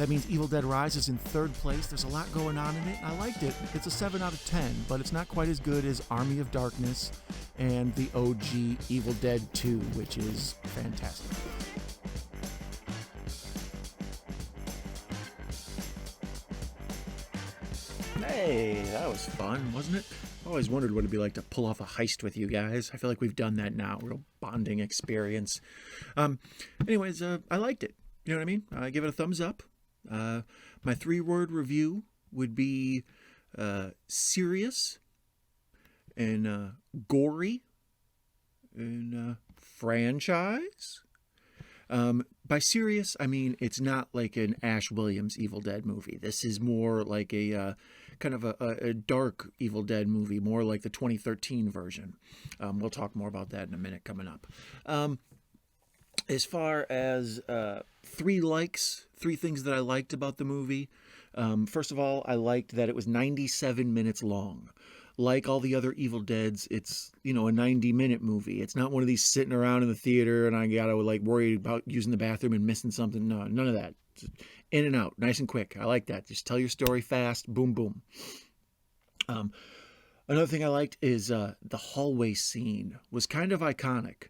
That means Evil Dead Rise is in third place. There's a lot going on in it, and I liked it. It's a 7 out of 10, but it's not quite as good as Army of Darkness and the OG Evil Dead 2, which is fantastic. Hey, that was fun, wasn't it? I always wondered what it'd be like to pull off a heist with you guys. I feel like we've done that now. Real bonding experience. Anyways, I liked it. You know what I mean? I give it a thumbs up. My 3-word review would be serious and gory and franchise. By serious, I mean it's not like an Ash Williams Evil Dead movie. This is more like a kind of a dark Evil Dead movie, more like the 2013 version. We'll talk more about that in a minute coming up. As far as 3 things that I liked about the movie. First of all, I liked that it was 97 minutes long. Like all the other Evil Deads, it's, a 90-minute movie. It's not one of these sitting around in the theater and I gotta worry about using the bathroom and missing something. No, none of that. Just in and out, nice and quick. I like that. Just tell your story fast. Boom, boom. Another thing I liked is the hallway scene was kind of iconic.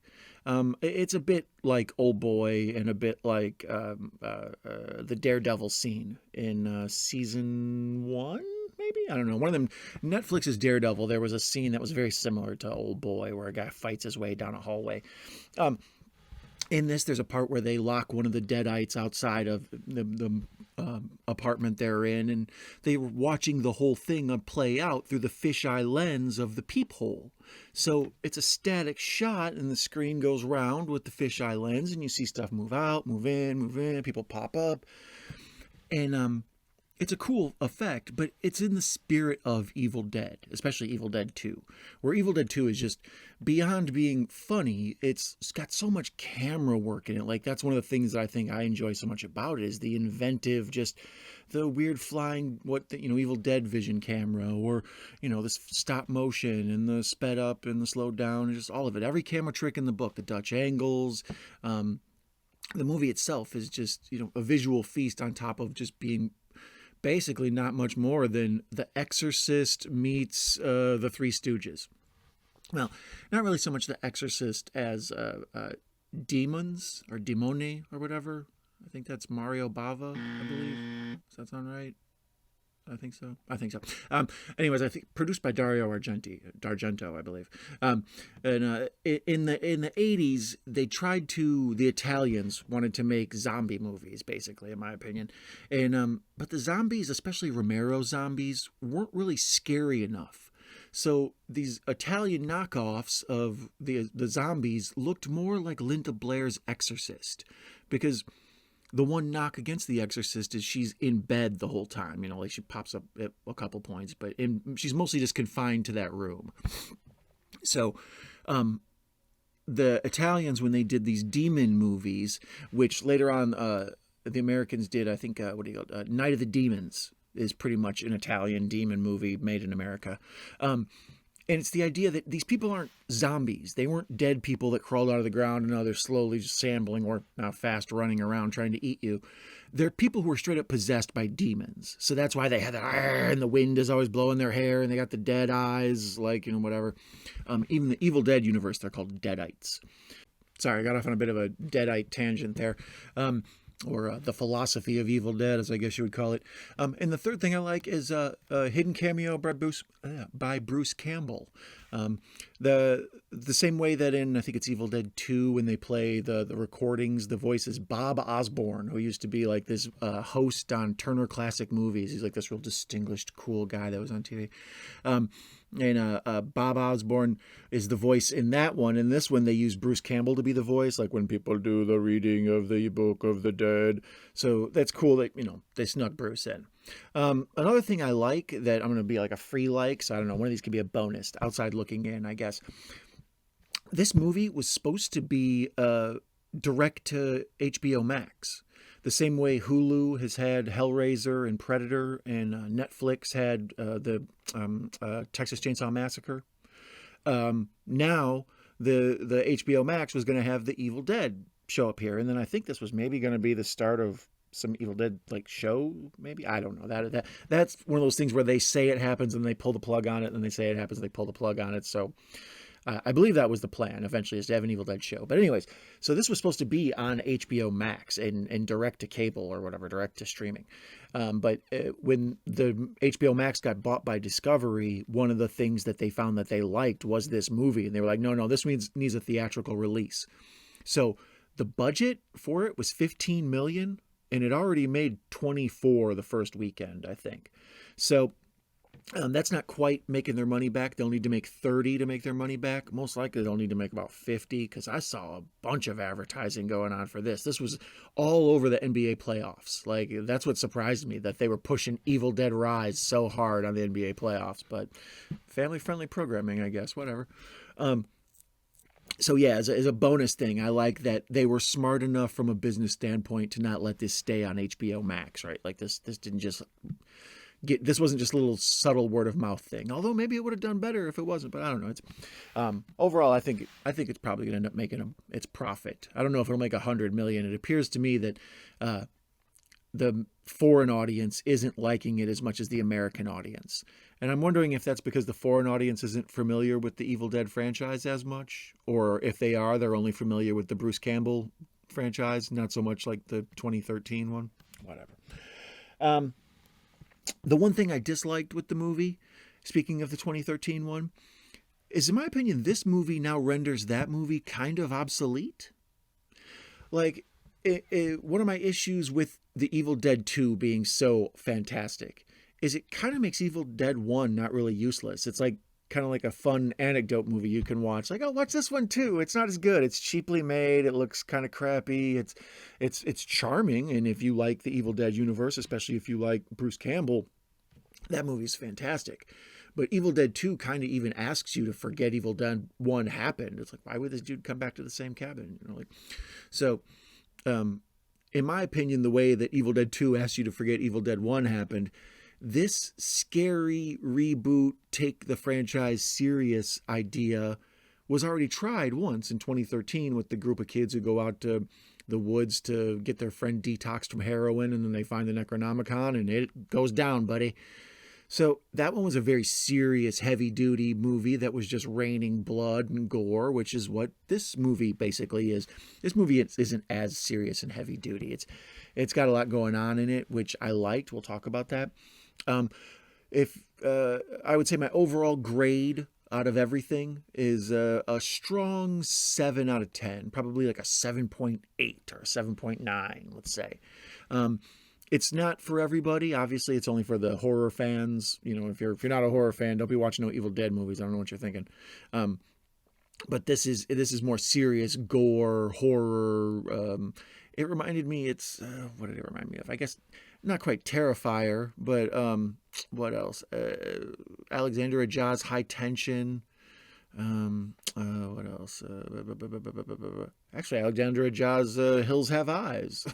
It's a bit like Old Boy and a bit like the Daredevil scene in season 1. Maybe? I don't know. One of them, Netflix's Daredevil, there was a scene that was very similar to Old Boy where a guy fights his way down a hallway. In this, there's a part where they lock one of the Deadites outside of the apartment they're in, and they were watching the whole thing play out through the fisheye lens of the peephole. So it's a static shot, and the screen goes round with the fisheye lens, and you see stuff move out, move in, people pop up. And it's a cool effect, but it's in the spirit of Evil Dead, especially Evil Dead 2, where Evil Dead 2 is just beyond being funny. It's got so much camera work in it. That's one of the things that I think I enjoy so much about it is the inventive, just the weird flying, Evil Dead vision camera, or, this stop motion and the sped up and the slowed down and just all of it. Every camera trick in the book, the Dutch angles, the movie itself is just, a visual feast on top of just being basically not much more than The Exorcist meets The Three Stooges. Well, not really so much The Exorcist as Demons or Demone or whatever. I think that's Mario Bava, I believe. Does that sound right? I think so. Anyways, I think produced by Dario Argento, I believe. And in the 80s, the Italians wanted to make zombie movies, basically, in my opinion. And but the zombies, especially Romero zombies, weren't really scary enough. So these Italian knockoffs of the zombies looked more like Linda Blair's Exorcist, because the one knock against The Exorcist is she's in bed the whole time. She pops up at a couple points, but she's mostly just confined to that room. So the Italians, when they did these demon movies, which later on the Americans did, I think, Night of the Demons is pretty much an Italian demon movie made in America. And it's the idea that these people aren't zombies. They weren't dead people that crawled out of the ground and now they're slowly just shambling or now fast running around trying to eat you. They're people who are straight up possessed by demons. So that's why they have that, and the wind is always blowing their hair, and they got the dead eyes, whatever. Even the Evil Dead universe, they're called Deadites. Sorry, I got off on a bit of a Deadite tangent there. Or the philosophy of Evil Dead, as I guess you would call it. And the third thing I like is a hidden cameo by Bruce Campbell. The same way that in, I think it's Evil Dead 2, when they play the recordings, the voice is Bob Osborne, who used to be like this host on Turner Classic Movies. He's like this real distinguished, cool guy that was on TV. And Bob Osborne is the voice in that one. In this one, they use Bruce Campbell to be the voice, like when people do the reading of the Book of the Dead. So that's cool that, they snuck Bruce in. Another thing I like that I'm going to be like a free like, so I don't know, one of these could be a bonus, outside looking in, I guess. This movie was supposed to be direct to HBO Max. The same way Hulu has had Hellraiser and Predator, and Netflix had the Texas Chainsaw Massacre. Now the HBO Max was going to have the Evil Dead show up here, and then I think this was maybe going to be the start of some Evil Dead like show, maybe. I don't know. That's one of those things where they say it happens and they pull the plug on it, and they say it happens and they pull the plug on it. So I believe that was the plan eventually, is to have an Evil Dead show. But anyways, so this was supposed to be on HBO Max and direct to cable or whatever, direct to streaming. But when the HBO Max got bought by Discovery, one of the things that they found that they liked was this movie. And they were like, no, this needs a theatrical release. So the budget for it was $15 million, and it already made 24 the first weekend, I think. So that's not quite making their money back. They'll need to make 30 to make their money back. Most likely they'll need to make about 50, because I saw a bunch of advertising going on for this. This was all over the NBA playoffs. Like, that's what surprised me, that they were pushing Evil Dead Rise so hard on the NBA playoffs. But family-friendly programming, I guess, whatever. So yeah, as a bonus thing, I like that they were smart enough from a business standpoint to not let this stay on HBO Max, right? Like this didn't just this wasn't just a little subtle word of mouth thing. Although maybe it would have done better if it wasn't, but I don't know. It's overall, I think it's probably going to end up making its profit. I don't know if it'll make $100 million. It appears to me that the foreign audience isn't liking it as much as the American audience. And I'm wondering if that's because the foreign audience isn't familiar with the Evil Dead franchise as much, or if they are, they're only familiar with the Bruce Campbell franchise, not so much like the 2013 one. Whatever. The one thing I disliked with the movie, speaking of the 2013 one, is, in my opinion, this movie now renders that movie kind of obsolete. Like, one of my issues with the Evil Dead 2 being so fantastic is it kind of makes Evil Dead 1 not really useless. It's like kind of like a fun anecdote movie you can watch. Like, oh, watch this one too. It's not as good. It's cheaply made. It looks kind of crappy. It's charming. And if you like the Evil Dead universe, especially if you like Bruce Campbell, that movie's fantastic. But Evil Dead 2 kind of even asks you to forget Evil Dead 1 happened. It's like, why would this dude come back to the same cabin? You know, like, so, in my opinion, the way that Evil Dead 2 asks you to forget Evil Dead 1 happened, this scary reboot, take the franchise serious idea was already tried once in 2013 with the group of kids who go out to the woods to get their friend detoxed from heroin, and then they find the Necronomicon, and it goes down, buddy. So that one was a very serious, heavy-duty movie that was just raining blood and gore, which is what this movie basically is. This movie isn't as serious and heavy-duty. It's got a lot going on in it, which I liked. We'll talk about that. I would say my overall grade out of everything is a strong 7 out of 10, probably like a 7.8 or a 7.9, let's say. It's not for everybody. Obviously, it's only for the horror fans. You know, if you're not a horror fan, don't be watching no Evil Dead movies. I don't know what you're thinking. But this is more serious gore, horror. It reminded me, what did it remind me of? I guess not quite Terrifier, but what else? Alexandra Ja's High Tension. What else? Actually, Alexandra Ja's Hills Have Eyes.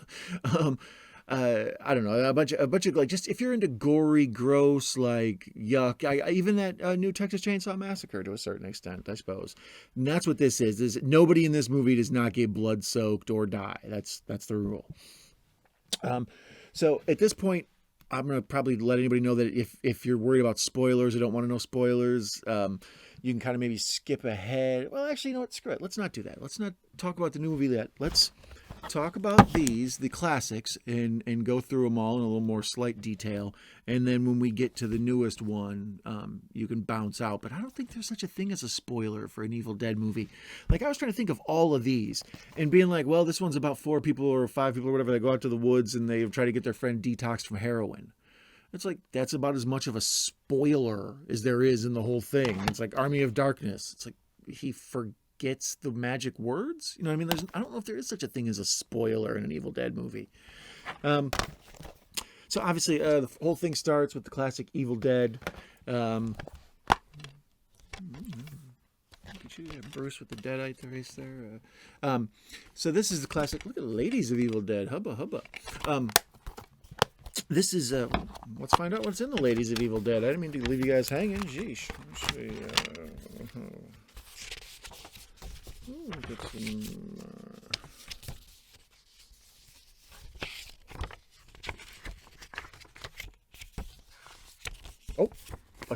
I don't know, a bunch of like, just if you're into gory, gross, like yuck, even that new Texas Chainsaw Massacre to a certain extent, I suppose. And that's what this is. Is nobody in this movie does not get blood soaked or die. That's the rule. So at this point, I'm gonna probably let anybody know that if you're worried about spoilers or don't want to know spoilers, you can kind of maybe skip ahead. Well, actually, you know what? Screw it. Let's not do that. Let's not talk about the new movie yet. Let's talk about the classics, and go through them all in a little more slight detail. And then when we get to the newest one, you can bounce out. But I don't think there's such a thing as a spoiler for an Evil Dead movie. Like, I was trying to think of all of these and being like, well, this one's about 4 people or 5 people or whatever. They go out to the woods and they try to get their friend detoxed from heroin. It's like, that's about as much of a spoiler as there is in the whole thing. It's like Army of Darkness. It's like he forgets the magic words. You know what I mean? I don't know if there is such a thing as a spoiler in an Evil Dead movie. So obviously the whole thing starts with the classic Evil Dead. Bruce with the Deadite race there. So this is the classic. Look at the ladies of Evil Dead. Hubba hubba. This is let's find out what's in the ladies of Evil Dead. I didn't mean to leave you guys hanging. Jeez. Let's see. Get some.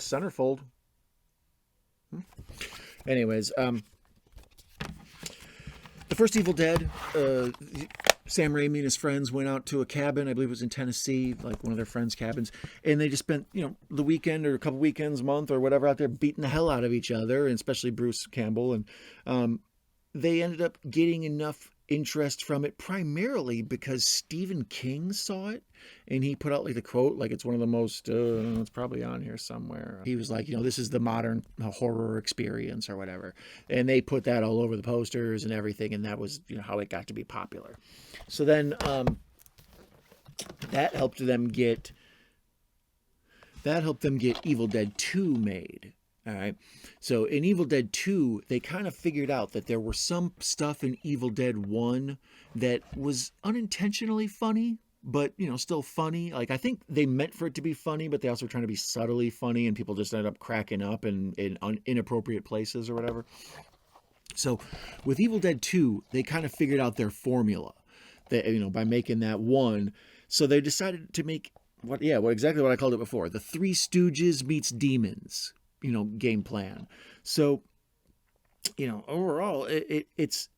centerfold. Anyways, the first Evil Dead, Sam Raimi and his friends went out to a cabin, I believe it was in Tennessee, like one of their friends' cabins, and they just spent, the weekend or a couple weekends, month or whatever out there beating the hell out of each other, and especially Bruce Campbell. And they ended up getting enough interest from it primarily because Stephen King saw it, and he put out like the quote, like it's one of the most, it's probably on here somewhere. He was like, this is the modern horror experience or whatever. And they put that all over the posters and everything, and that was how it got to be popular. So then that helped them get Evil Dead 2 made. All right. So in Evil Dead 2, they kind of figured out that there were some stuff in Evil Dead 1 that was unintentionally funny, but, still funny. Like, I think they meant for it to be funny, but they also were trying to be subtly funny, and people just ended up cracking up in inappropriate places or whatever. So with Evil Dead 2, they kind of figured out their formula that, by making that one. So they decided to make exactly what I called it before. The Three Stooges meets Demons. Game plan. So, overall, it's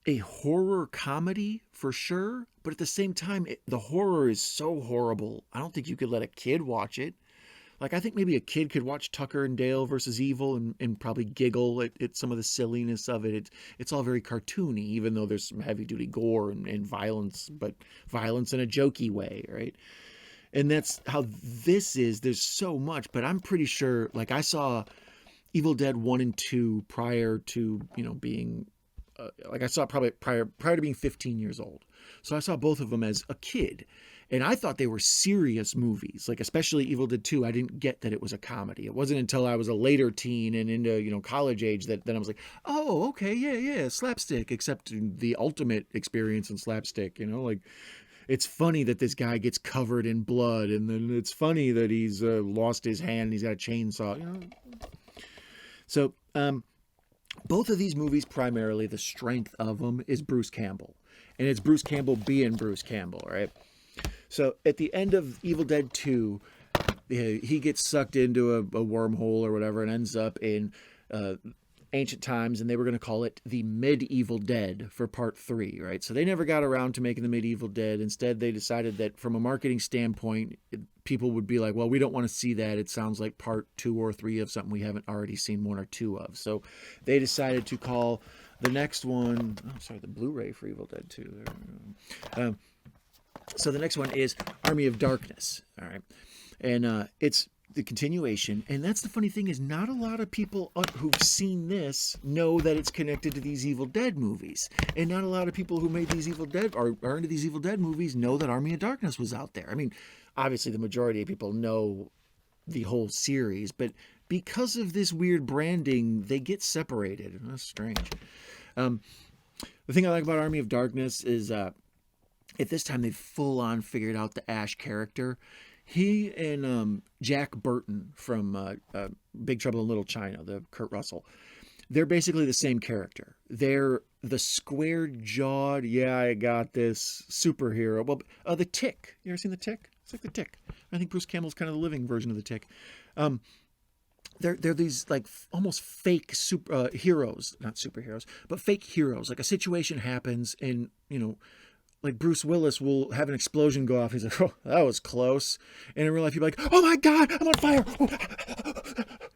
a horror comedy for sure, but at the same time, the horror is so horrible. I don't think you could let a kid watch it. Like, I think maybe a kid could watch Tucker and Dale versus Evil and probably giggle at some of the silliness of it. It's all very cartoony, even though there's some heavy-duty gore and violence, but violence in a jokey way, right? And that's how this is. There's so much, but I'm pretty sure, like, I saw Evil Dead 1 and 2 prior to, being, I saw it probably prior to being 15 years old. So I saw both of them as a kid. And I thought they were serious movies, like especially Evil Dead 2. I didn't get that it was a comedy. It wasn't until I was a later teen and into, college age that then I was like, oh, okay, yeah, slapstick, except the ultimate experience in slapstick, like, it's funny that this guy gets covered in blood, and then it's funny that he's lost his hand and he's got a chainsaw. So both of these movies, primarily the strength of them is Bruce Campbell, and it's Bruce Campbell being Bruce Campbell, right? So at the end of Evil Dead 2, he gets sucked into a wormhole or whatever and ends up in ancient times, and they were going to call it the Medieval Dead for part 3, right? So they never got around to making the Medieval Dead. Instead, they decided that from a marketing standpoint, people would be like, well, we don't want to see that. It sounds like part 2 or 3 of something we haven't already seen 1 or 2 of. So they decided to call the next one, the Blu-ray for Evil Dead 2. So the next one is Army of Darkness, all right? And it's the continuation, and that's the funny thing is not a lot of people who've seen this know that it's connected to these Evil Dead movies, and not a lot of people who made these Evil Dead or are into these Evil Dead movies know that Army of Darkness was out there. I mean, obviously the majority of people know the whole series, but because of this weird branding, they get separated. That's strange. The thing I like about Army of Darkness is at this time they've full on figured out the Ash character. He and Jack Burton from Big Trouble in Little China, the Kurt Russell, they're basically the same character. They're the square-jawed, yeah, I got this superhero. Well, the Tick. You ever seen the Tick? It's like the Tick. I think Bruce Campbell's kind of the living version of the Tick. They're these like almost fake heroes, not superheroes, but fake heroes. Like a situation happens, and like Bruce Willis will have an explosion go off. He's like, oh, that was close. And in real life, you'd be like, oh my God, I'm on fire.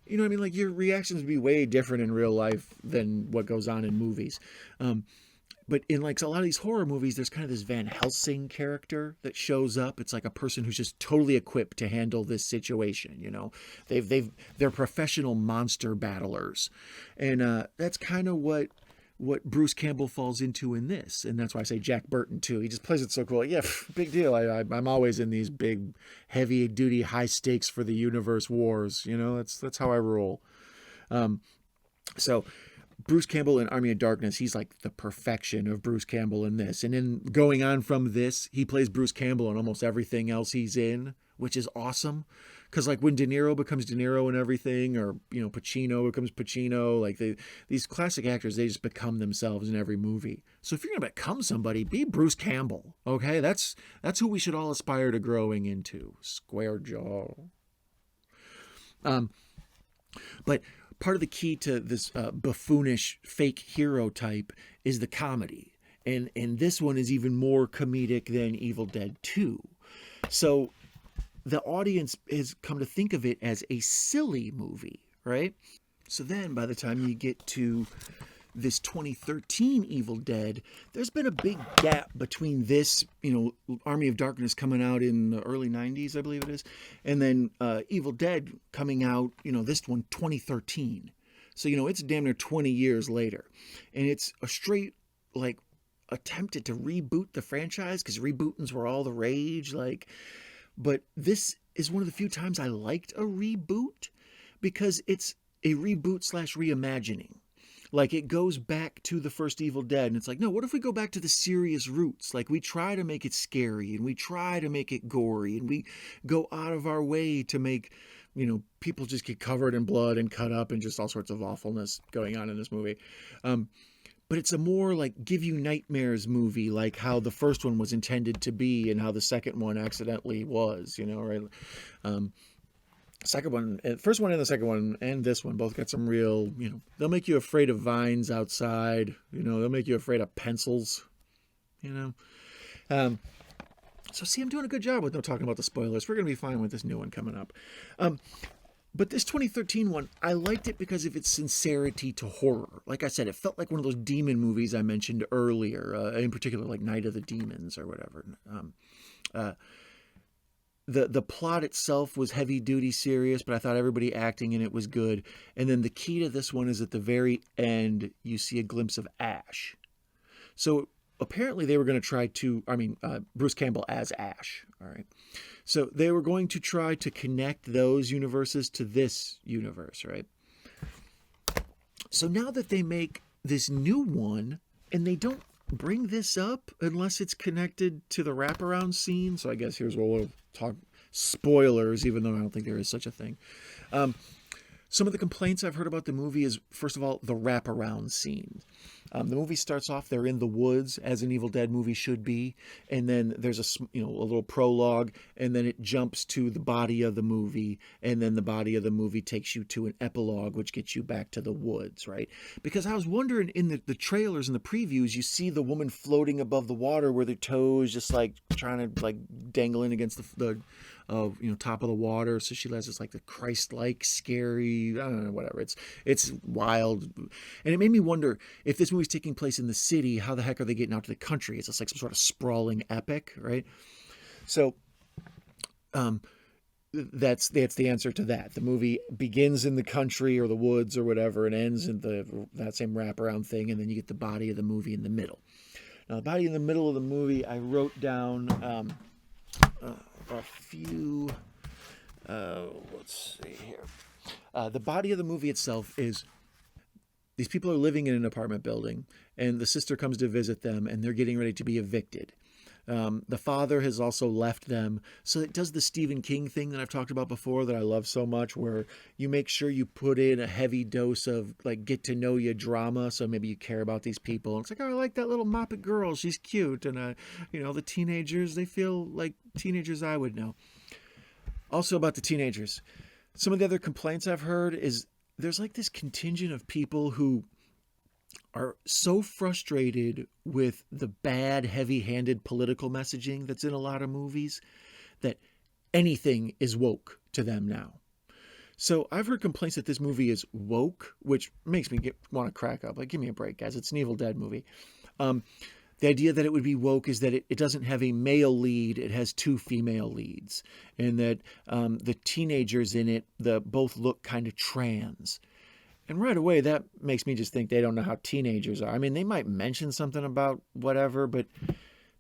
You know what I mean? Like your reactions would be way different in real life than what goes on in movies. But in like a lot of these horror movies, there's kind of this Van Helsing character that shows up. It's like a person who's just totally equipped to handle this situation. They're professional monster battlers. And that's kind of what Bruce Campbell falls into in this. And that's why I say Jack Burton too. He just plays it so cool. Yeah, big deal. I'm always in these big, heavy duty, high stakes for the universe wars. That's how I roll. So Bruce Campbell in Army of Darkness, he's like the perfection of Bruce Campbell in this. And then going on from this, he plays Bruce Campbell in almost everything else he's in, which is awesome. Because like when De Niro becomes De Niro and everything, or Pacino becomes Pacino, like these classic actors, they just become themselves in every movie. So if you're gonna become somebody, be Bruce Campbell. Okay, that's who we should all aspire to growing into. Square jaw. But part of the key to this buffoonish fake hero type is the comedy. And this one is even more comedic than Evil Dead 2. So the audience has come to think of it as a silly movie, right? So then by the time you get to this 2013 Evil Dead, there's been a big gap between this, Army of Darkness coming out in the early 90s, I believe it is, and then Evil Dead coming out, this one 2013. So, it's damn near 20 years later. And it's a straight, like, attempted to reboot the franchise because rebootings were all the rage. But this is one of the few times I liked a reboot because it's a reboot slash reimagining. Like, it goes back to the first Evil Dead, and it's like, no, what if we go back to the serious roots? Like, we try to make it scary, and we try to make it gory, and we go out of our way to make, people just get covered in blood and cut up and just all sorts of awfulness going on in this movie. But it's a more like give you nightmares movie, like how the first one was intended to be and how the second one accidentally was, right? Second one, first one and the second one and this one both got some real, they'll make you afraid of vines outside, they'll make you afraid of pencils, So see, I'm doing a good job with no talking about the spoilers. We're going to be fine with this new one coming up. But this 2013 one, I liked it because of its sincerity to horror. Like I said, it felt like one of those demon movies I mentioned earlier, in particular like Night of the Demons or whatever. The plot itself was heavy-duty serious, but I thought everybody acting in it was good. And then the key to this one is at the very end, you see a glimpse of Ash. So apparently they were going to try to, Bruce Campbell as Ash, all right? So they were going to try to connect those universes to this universe, right? So now that they make this new one, and they don't bring this up unless it's connected to the wraparound scene. So I guess here's where we'll talk spoilers, even though I don't think there is such a thing. Some of the complaints I've heard about the movie is, first of all, the wraparound scene. The movie starts off, they're in the woods, as an Evil Dead movie should be, and then there's a little prologue, and then it jumps to the body of the movie, and then the body of the movie takes you to an epilogue, which gets you back to the woods, right? Because I was wondering, in the trailers and the previews, you see the woman floating above the water with her toes just like trying to like dangling against the top of the water. So she has this like the Christ-like, scary, I don't know, whatever. It's wild, and it made me wonder if this movie's taking place in the city, how the heck are they getting out to the country? It's just like some sort of sprawling epic, right? So, that's the answer to that. The movie begins in the country or the woods or whatever, and ends in that same wraparound thing, and then you get the body of the movie in the middle. Now, the body in the middle of the movie, I wrote down a few. Let's see here. The body of the movie itself is these people are living in an apartment building, and the sister comes to visit them, and they're getting ready to be evicted. The father has also left them. So it does the Stephen King thing that I've talked about before that I love so much, where you make sure you put in a heavy dose of like get to know you drama. So maybe you care about these people. And it's like, oh, I like that little Moppet girl. She's cute. And, the teenagers, they feel like teenagers I would know. Also about the teenagers, some of the other complaints I've heard is there's like this contingent of people who are so frustrated with the bad, heavy-handed political messaging that's in a lot of movies that anything is woke to them now. So I've heard complaints that this movie is woke, which makes me want to crack up. Like, give me a break, guys. It's an Evil Dead movie. The idea that it would be woke is that it doesn't have a male lead. It has two female leads. And that the teenagers in it, both look kind of trans. And right away, that makes me just think they don't know how teenagers are. I mean, they might mention something about whatever, but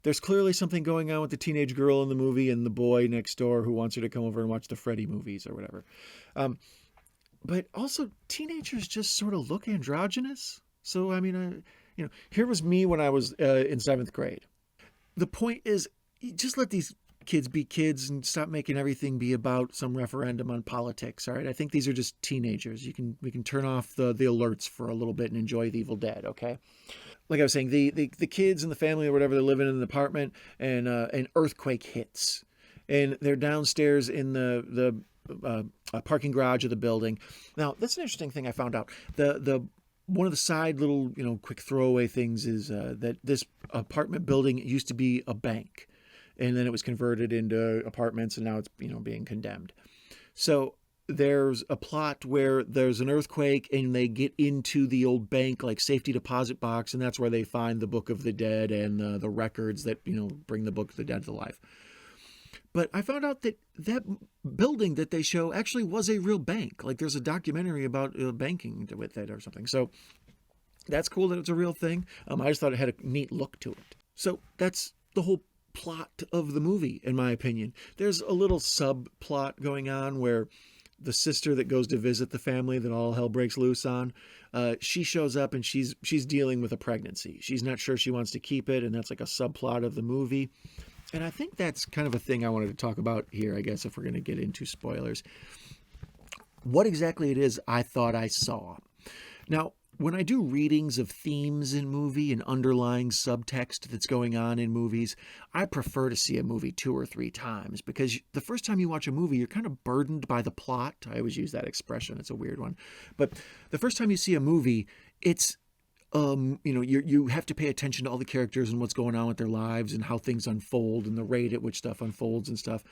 there's clearly something going on with the teenage girl in the movie and the boy next door who wants her to come over and watch the Freddy movies or whatever. But also, teenagers just sort of look androgynous. So, I mean, here was me when I was in 7th grade. The point is, just let these kids be kids and stop making everything be about some referendum on politics. All right. I think these are just teenagers. We can turn off the alerts for a little bit and enjoy the Evil Dead. Okay. Like I was saying, the kids and the family or whatever, they're living in an apartment, and an earthquake hits, and they're downstairs in the parking garage of the building. Now, that's an interesting thing I found out. The one of the side little, quick throwaway things is that this apartment building used to be a bank, and then it was converted into apartments, and now it's being condemned. So there's a plot where there's an earthquake and they get into the old bank like safety deposit box, and that's where they find the Book of the Dead and the records that bring the Book of the Dead to life. But I found out that that building that they show actually was a real bank. Like there's a documentary about banking with it or something. So that's cool that it's a real thing. I just thought it had a neat look to it. So that's the whole plot of the movie, in my opinion. There's a little subplot going on where the sister that goes to visit the family that all hell breaks loose on, she shows up and she's dealing with a pregnancy. She's not sure she wants to keep it, and that's like a subplot of the movie. And I think that's kind of a thing I wanted to talk about here, I guess, if we're going to get into spoilers. What exactly it is I thought I saw. Now, when I do readings of themes in movie and underlying subtext that's going on in movies, I prefer to see a movie 2 or 3 times, because the first time you watch a movie, you're kind of burdened by the plot. I always use that expression. It's a weird one. But the first time you see a movie, it's you have to pay attention to all the characters and what's going on with their lives and how things unfold and the rate at which stuff unfolds and stuff.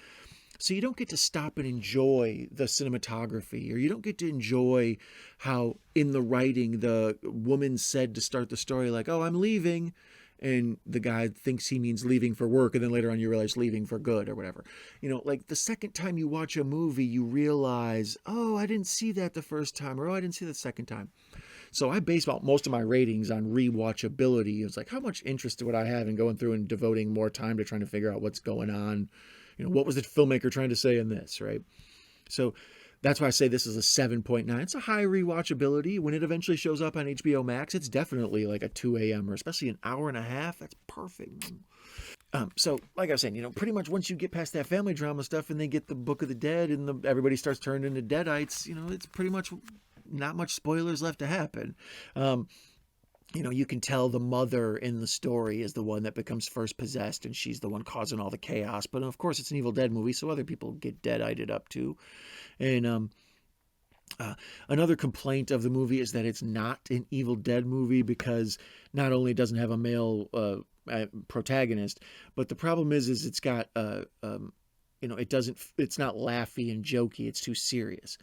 So you don't get to stop and enjoy the cinematography, or you don't get to enjoy how in the writing the woman said to start the story like, oh, I'm leaving. And the guy thinks he means leaving for work. And then later on you realize leaving for good or whatever. Like the second time you watch a movie, you realize, oh, I didn't see that the first time, or oh, I didn't see that the second time. So I base about most of my ratings on rewatchability. It's like, how much interest would I have in going through and devoting more time to trying to figure out what's going on? What was the filmmaker trying to say in this, right? So that's why I say this is a 7.9. It's a high rewatchability. When it eventually shows up on HBO Max, it's definitely like a 2 a.m. or especially an hour and a half. That's perfect. So like I was saying, pretty much once you get past that family drama stuff and they get the Book of the Dead and everybody starts turning into Deadites, it's pretty much not much spoilers left to happen. You can tell the mother in the story is the one that becomes first possessed, and she's the one causing all the chaos. But of course, it's an Evil Dead movie, so other people get deadited up too. And another complaint of the movie is that it's not an Evil Dead movie, because not only doesn't have a male protagonist, but the problem is it's got it's not laughy and jokey. It's too serious.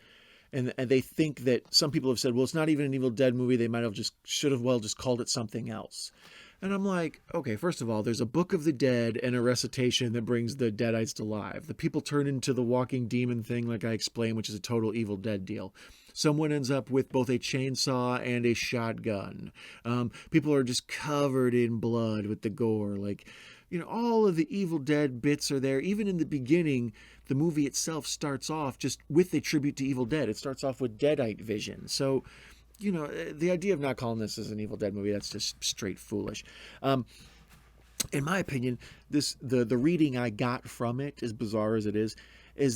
And they think that some people have said, well, it's not even an Evil Dead movie. They might have should have just called it something else. And I'm like, okay, first of all, there's a Book of the Dead and a recitation that brings the Deadites to life. The people turn into the walking demon thing, like I explained, which is a total Evil Dead deal. Someone ends up with both a chainsaw and a shotgun. People are just covered in blood with the gore. All of the Evil Dead bits are there. Even in the beginning, the movie itself starts off just with a tribute to Evil Dead. It starts off with Deadite vision. So, the idea of not calling this as an Evil Dead movie, that's just straight foolish. In my opinion, the reading I got from it, as bizarre as it is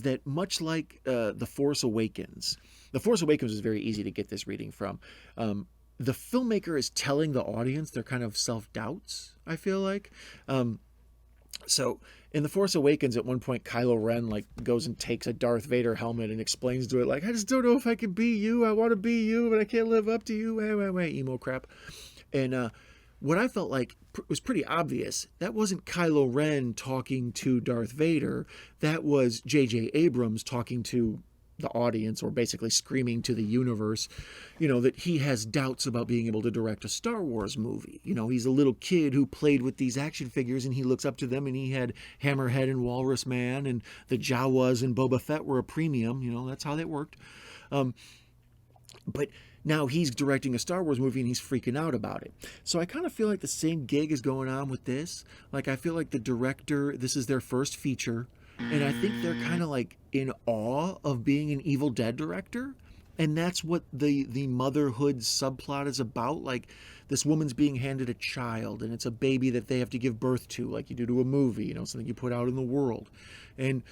that much like The Force Awakens is very easy to get this reading from. The filmmaker is telling the audience their kind of self-doubts, I feel like. So in The Force Awakens, at one point, Kylo Ren goes and takes a Darth Vader helmet and explains to it I just don't know if I can be you. I want to be you, but I can't live up to you. Wait, emo crap. And what I felt like was pretty obvious, that wasn't Kylo Ren talking to Darth Vader. That was J.J. Abrams talking to the audience, or basically screaming to the universe, that he has doubts about being able to direct a Star Wars movie. He's a little kid who played with these action figures, and he looks up to them, and he had Hammerhead and Walrus Man, and the Jawas and Boba Fett were a premium. That's how that worked. But now he's directing a Star Wars movie and he's freaking out about it. So I kind of feel like the same gig is going on with this. I feel like the director, this is their first feature, and I think they're kind of in awe of being an Evil Dead director. And that's what the motherhood subplot is about. This woman's being handed a child, and it's a baby that they have to give birth to, like you do to a movie, something you put out in the world. And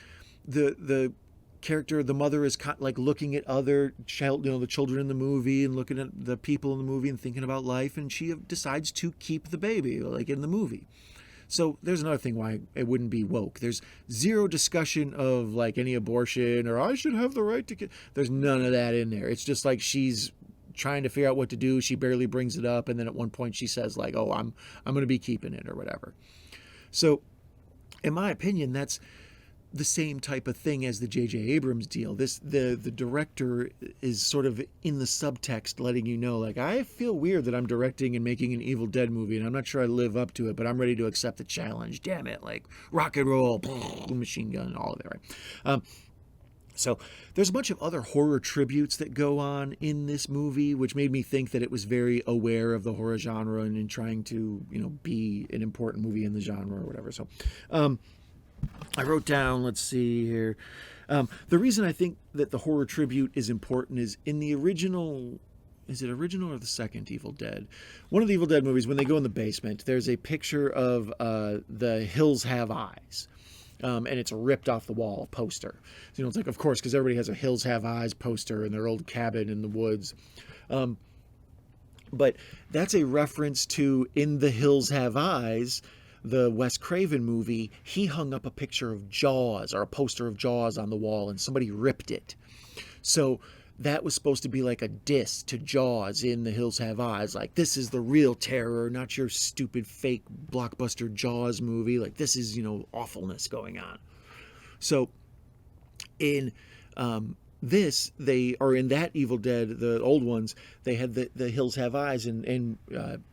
the character, the mother, is looking at other the children in the movie, and looking at the people in the movie and thinking about life, and she decides to keep the baby, in the movie. So there's another thing why it wouldn't be woke. There's zero discussion of like any abortion or I should have the right to. There's none of that in there. It's just like she's trying to figure out what to do. She barely brings it up, and then at one point she says like, "Oh, I'm going to be keeping it" or whatever. So, in my opinion, that's the same type of thing as the J.J. Abrams deal. The director is sort of in the subtext letting you know, like, I feel weird that I'm directing and making an Evil Dead movie, and I'm not sure I live up to it, but I'm ready to accept the challenge. Damn it, like, rock and roll, machine gun, all of it, right? So there's a bunch of other horror tributes that go on in this movie, which made me think that it was very aware of the horror genre and in trying to, be an important movie in the genre or whatever. So, I wrote down, let's see here. The reason I think that the horror tribute is important is in the original, is it original or the second Evil Dead? One of the Evil Dead movies, when they go in the basement, there's a picture of the Hills Have Eyes. And it's ripped off the wall, a poster. So, it's like, of course, because everybody has a Hills Have Eyes poster in their old cabin in the woods. But that's a reference to in The Hills Have Eyes, the Wes Craven movie. He hung up a picture of Jaws or a poster of Jaws on the wall and somebody ripped it. So that was supposed to be like a diss to Jaws in The Hills Have Eyes. Like, this is the real terror, not your stupid fake blockbuster Jaws movie. Like, this is, awfulness going on. So in this, they are in that Evil Dead, the old ones, they had the Hills Have Eyes, and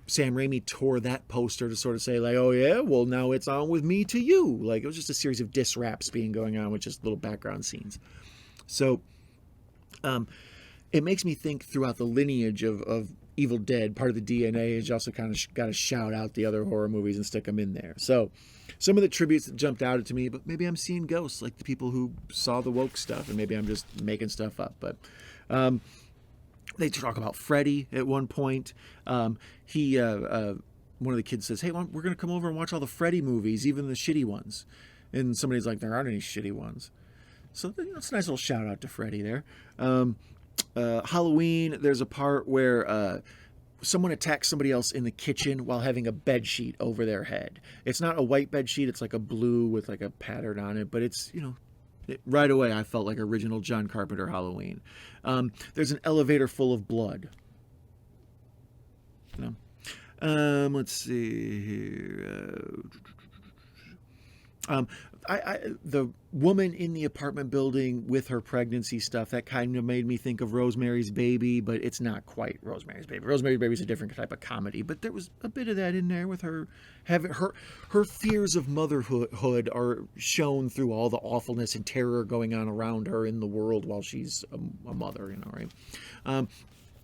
Sam Raimi tore that poster to sort of say like, oh yeah, well now it's on with me to you. Like, it was just a series of diss raps being going on with just little background scenes. So it makes me think throughout the lineage of Evil Dead, part of the DNA is you also kind of got to shout out the other horror movies and stick them in there. So some of the tributes that jumped out to me, but maybe I'm seeing ghosts like the people who saw the woke stuff, and maybe I'm just making stuff up. But they talk about Freddy at one point. One of the kids says, hey, we're going to come over and watch all the Freddy movies, even the shitty ones. And somebody's like, there aren't any shitty ones. So it's a nice little shout out to Freddy there. Halloween, there's a part where someone attacks somebody else in the kitchen while having a bed sheet over their head. It's not a white bed sheet, it's like a blue with like a pattern on it, but it's, right away I felt like original John Carpenter Halloween. There's an elevator full of blood. Let's see here. The woman in the apartment building with her pregnancy stuff, that kind of made me think of Rosemary's Baby, but it's not quite Rosemary's Baby. Rosemary's Baby is a different type of comedy, but there was a bit of that in there with her having her fears of motherhood are shown through all the awfulness and terror going on around her in the world while she's a mother, right?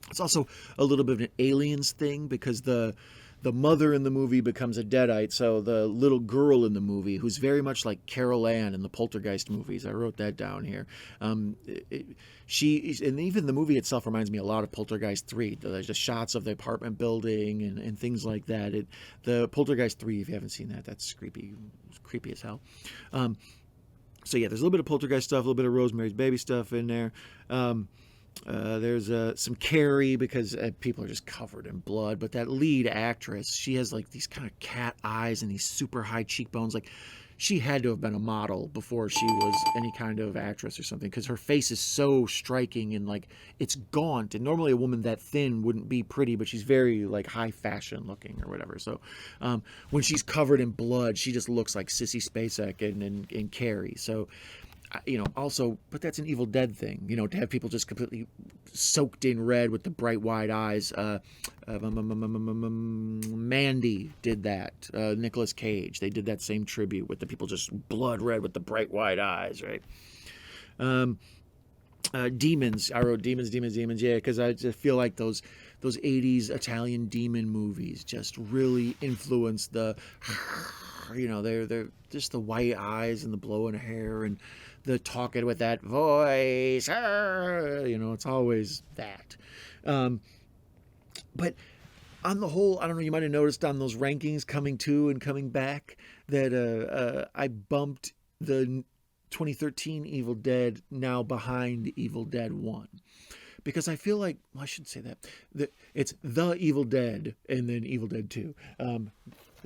It's also a little bit of an Aliens thing because the mother in the movie becomes a Deadite, so the little girl in the movie, who's very much like Carol Ann in the Poltergeist movies, I wrote that down here. And even the movie itself reminds me a lot of Poltergeist 3. There's just shots of the apartment building and things like that. The Poltergeist 3, if you haven't seen that, that's creepy as hell. So yeah, there's a little bit of Poltergeist stuff, a little bit of Rosemary's Baby stuff in there. There's some Carrie because people are just covered in blood, but that lead actress, she has like these kind of cat eyes and these super high cheekbones. Like, she had to have been a model before she was any kind of actress or something, because her face is so striking and like it's gaunt, and normally a woman that thin wouldn't be pretty, but she's very like high fashion looking or whatever. So when she's covered in blood, she just looks like Sissy Spacek and Carrie. So also, but that's an Evil Dead thing, to have people just completely soaked in red with the bright wide eyes. Mandy did that. Nicolas Cage, they did that same tribute with the people just blood red with the bright wide eyes, right? Demons. I wrote demons, yeah, because I just feel like those 80s Italian demon movies just really influenced they're just the white eyes and the blowing hair and the talking with that voice, it's always that. But on the whole, I don't know, you might have noticed on those rankings coming to and coming back that I bumped the 2013 Evil Dead now behind Evil Dead 1. Because I feel like, well, I should say that it's The Evil Dead and then Evil Dead 2.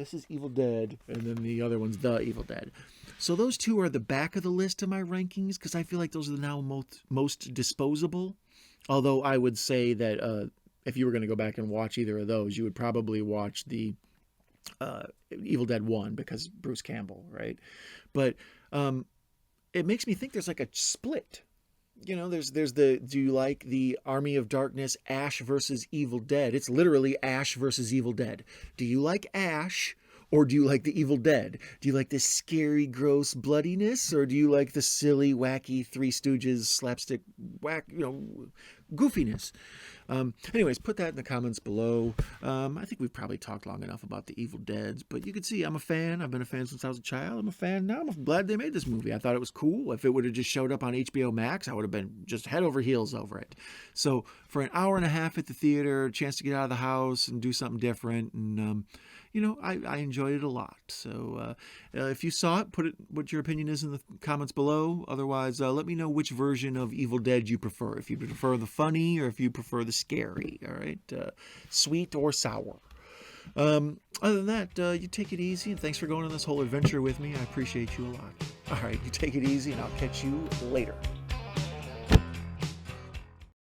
this is Evil Dead, and then the other one's The Evil Dead. So those two are the back of the list of my rankings because I feel like those are the now most disposable. Although I would say that if you were going to go back and watch either of those, you would probably watch the Evil Dead 1 because Bruce Campbell, right? But it makes me think there's like a split. You know, there's the, do you like the Army of Darkness, Ash versus Evil Dead? It's literally Ash versus Evil Dead. Do you like Ash or do you like the Evil Dead? Do you like this scary, gross bloodiness, or do you like the silly, wacky Three Stooges slapstick goofiness? Anyways, put that in the comments below. I think we've probably talked long enough about the Evil Deads, but you can see I'm a fan. I've been a fan since I was a child. I'm a fan now. I'm glad they made this movie. I thought it was cool. If it would have just showed up on HBO Max, I would have been just head over heels over it. So for an hour and a half at the theater, a chance to get out of the house and do something different, and I enjoyed it a lot. So if you saw it, put what your opinion is in the comments below. Otherwise, let me know which version of Evil Dead you prefer. If you prefer the funny or if you prefer the scary. All right, sweet or sour. Other than that, you take it easy, and thanks for going on this whole adventure with me. I appreciate you a lot. All right, you take it easy, and I'll catch you later.